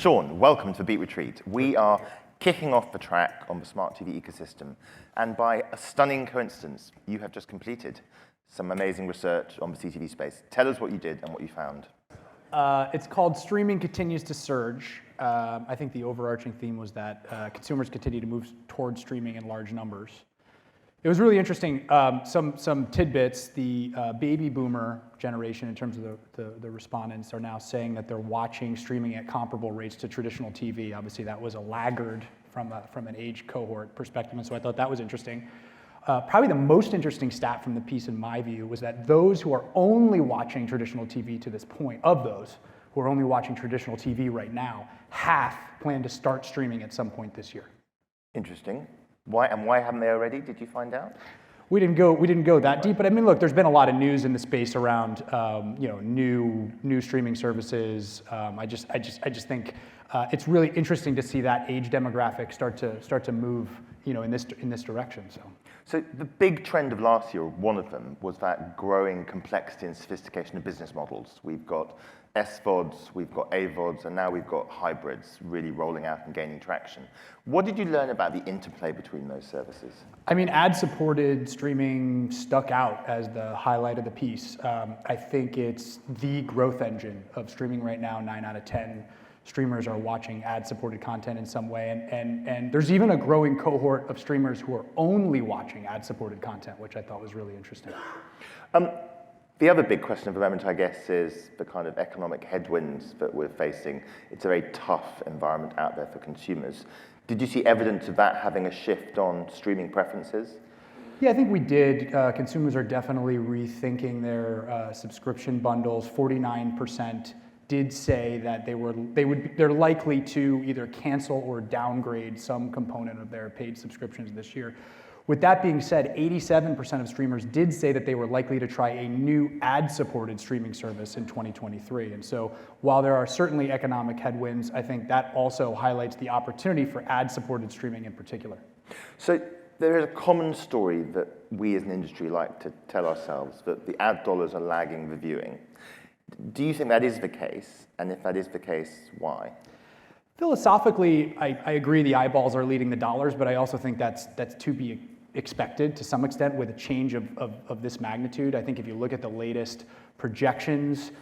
Sean, welcome to Beat Retreat. We are kicking off the track on the smart TV ecosystem. And by a stunning coincidence, you have just completed some amazing research on the CTV space. Tell us what you did and what you found. It's called Streaming Continues to Surge. I think the overarching theme was that consumers continue to move towards streaming in large numbers. It was really interesting. Some tidbits. The baby boomer generation, in terms of the respondents, are now saying that they're watching streaming at comparable rates to traditional TV. Obviously, that was a laggard from an age cohort perspective, and so I thought that was interesting. Probably the most interesting stat from the piece, in my view, was that those who are only watching traditional TV to this point, of those who are only watching traditional TV right now, half plan to start streaming at some point this year. Interesting. Why haven't they already? Did you find out? We didn't go that deep, but I mean, look, there's been a lot of news in the space around new streaming services. I just think it's really interesting to see that age demographic start to move in this direction. So the big trend of last year, one of them, was that growing complexity and sophistication of business models. We've got SVODs, we've got AVODs, and now we've got hybrids really rolling out and gaining traction. What did you learn about the interplay between those services? I mean, ad-supported streaming stuck out as the highlight of the piece. I think it's the growth engine of streaming right now. 9 out of 10 streamers are watching ad-supported content in some way, and there's even a growing cohort of streamers who are only watching ad-supported content, which I thought was really interesting. The other big question of the moment, I guess, is the kind of economic headwinds that we're facing. It's a very tough environment out there for consumers. Did you see evidence of that having a shift on streaming preferences? Yeah, I think we did. Consumers are definitely rethinking their subscription bundles. 49% did say that they're likely to either cancel or downgrade some component of their paid subscriptions this year. With that being said, 87% of streamers did say that they were likely to try a new ad-supported streaming service in 2023. And so while there are certainly economic headwinds, I think that also highlights the opportunity for ad-supported streaming in particular. So there is a common story that we as an industry like to tell ourselves, that the ad dollars are lagging the viewing. Do you think that is the case? And if that is the case, why? Philosophically, I agree the eyeballs are leading the dollars, but I also think that's to be expected to some extent with a change of this magnitude. I think if you look at the latest projections,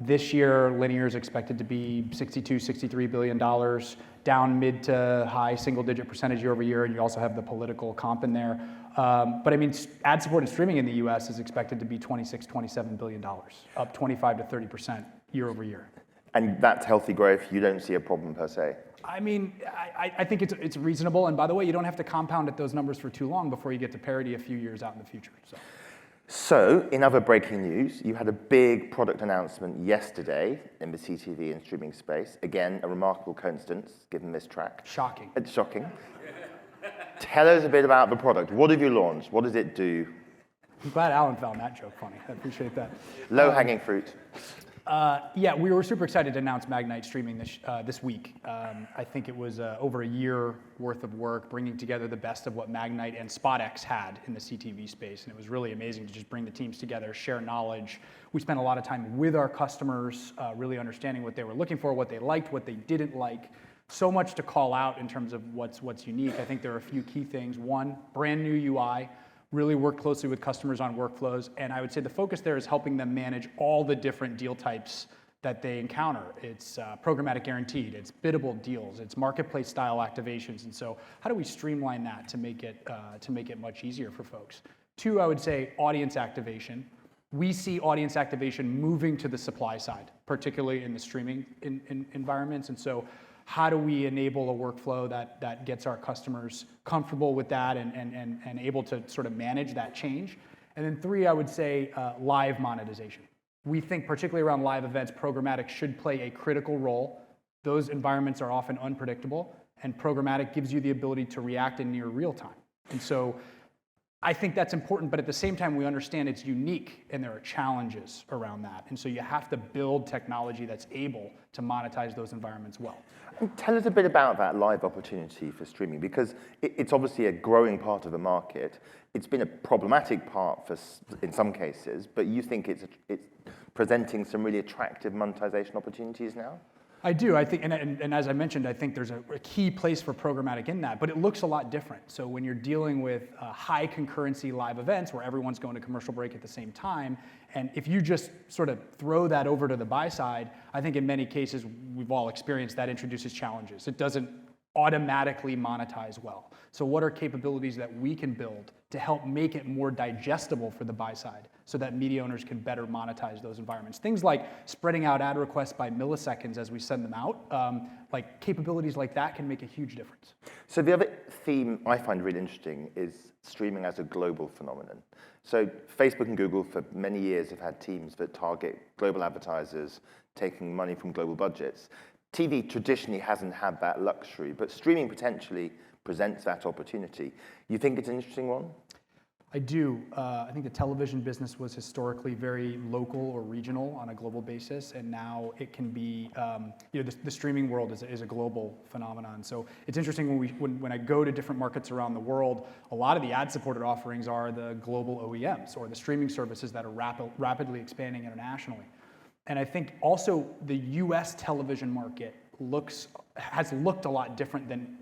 this year linear is expected to be $63 billion, down mid to high single-digit percentage year over year, and you also have the political comp in there. But I mean, ad-supported streaming in the US is expected to be $27 billion, up 25 to 30% year over year. And that's healthy growth. You don't see a problem per se? I mean, I think it's reasonable. And by the way, you don't have to compound at those numbers for too long before you get to parity a few years out in the future. So in other breaking news, you had a big product announcement yesterday in the CTV and streaming space. Again, a remarkable coincidence, given this track. Shocking. It's shocking. Tell us a bit about the product. What have you launched? What does it do? I'm glad Alan found that joke funny. I appreciate that. Low-hanging fruit. Yeah, we were super excited to announce Magnite Streaming this week. I think it was over a year worth of work, bringing together the best of what Magnite and SpotX had in the CTV space, and it was really amazing to just bring the teams together, share knowledge. We spent a lot of time with our customers, really understanding what they were looking for, what they liked, what they didn't like. So much to call out in terms of what's unique. I think there are a few key things. One, brand new UI. Really worked closely with customers on workflows, and I would say the focus there is helping them manage all the different deal types that they encounter. It's programmatic guaranteed, it's biddable deals, it's marketplace style activations, and so how do we streamline that to make it much easier for folks? Two, I would say audience activation. We see audience activation moving to the supply side, particularly in the streaming environments, and so how do we enable a workflow that gets our customers comfortable with that and able to sort of manage that change? And then three, I would say live monetization. We think particularly around live events, programmatic should play a critical role. Those environments are often unpredictable, and programmatic gives you the ability to react in near real time. And so I think that's important, but at the same time, we understand it's unique and there are challenges around that. And so you have to build technology that's able to monetize those environments well. And tell us a bit about that live opportunity for streaming, because it's obviously a growing part of the market. It's been a problematic part in some cases, but you think it's presenting some really attractive monetization opportunities now? I do. I think, and as I mentioned, I think there's a key place for programmatic in that, but it looks a lot different. So when you're dealing with high concurrency live events where everyone's going to commercial break at the same time, and if you just sort of throw that over to the buy side, I think in many cases we've all experienced that introduces challenges. It doesn't automatically monetize well. So what are capabilities that we can build to help make it more digestible for the buy side so that media owners can better monetize those environments? Things like spreading out ad requests by milliseconds as we send them out, like capabilities like that can make a huge difference. So the other theme I find really interesting is streaming as a global phenomenon. So Facebook and Google for many years have had teams that target global advertisers taking money from global budgets. TV traditionally hasn't had that luxury, but streaming potentially presents that opportunity. You think it's an interesting one? I do. I think the television business was historically very local or regional on a global basis, and now it can be, the streaming world is a global phenomenon. So it's interesting when I go to different markets around the world, a lot of the ad-supported offerings are the global OEMs or the streaming services that are rapidly expanding internationally. And I think also the U.S. television market has looked a lot different than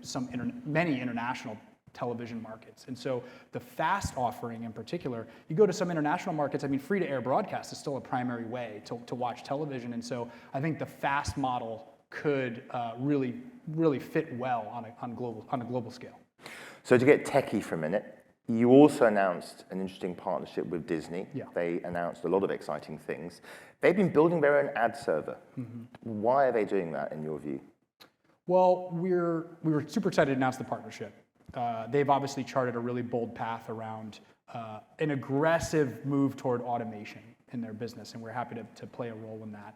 many international television markets. And so the FAST offering in particular, you go to some international markets, I mean, free-to-air broadcast is still a primary way to watch television. And so I think the FAST model could really fit well on a global scale. So to get techie for a minute, you also announced an interesting partnership with Disney. Yeah. They announced a lot of exciting things. They've been building their own ad server. Mm-hmm. Why are they doing that, in your view? Well, we were super excited to announce the partnership. They've obviously charted a really bold path around an aggressive move toward automation in their business, and we're happy to play a role in that.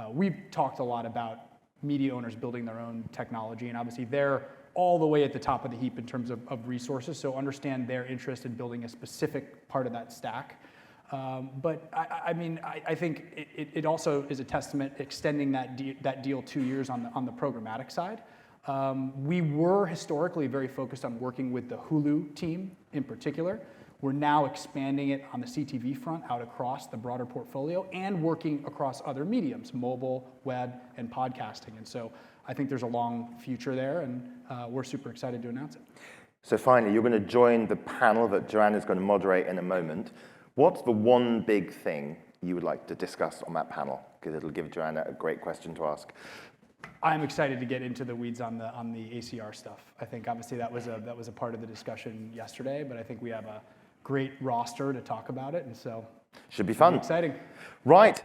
We've talked a lot about media owners building their own technology, and obviously they're all the way at the top of the heap in terms of resources, so understand their interest in building a specific part of that stack. But I think it also is a testament extending that deal 2 years on the programmatic side. We were historically very focused on working with the Hulu team in particular. We're now expanding it on the CTV front out across the broader portfolio and working across other mediums, mobile, web, and podcasting. And so I think there's a long future there, and we're super excited to announce it. So finally, you're going to join the panel that Joanna is going to moderate in a moment. What's the one big thing you would like to discuss on that panel? Because it'll give Joanna a great question to ask. I'm excited to get into the weeds on the ACR stuff. I think obviously that was a part of the discussion yesterday, but I think we have a great roster to talk about it, and so should be fun. Exciting. Right.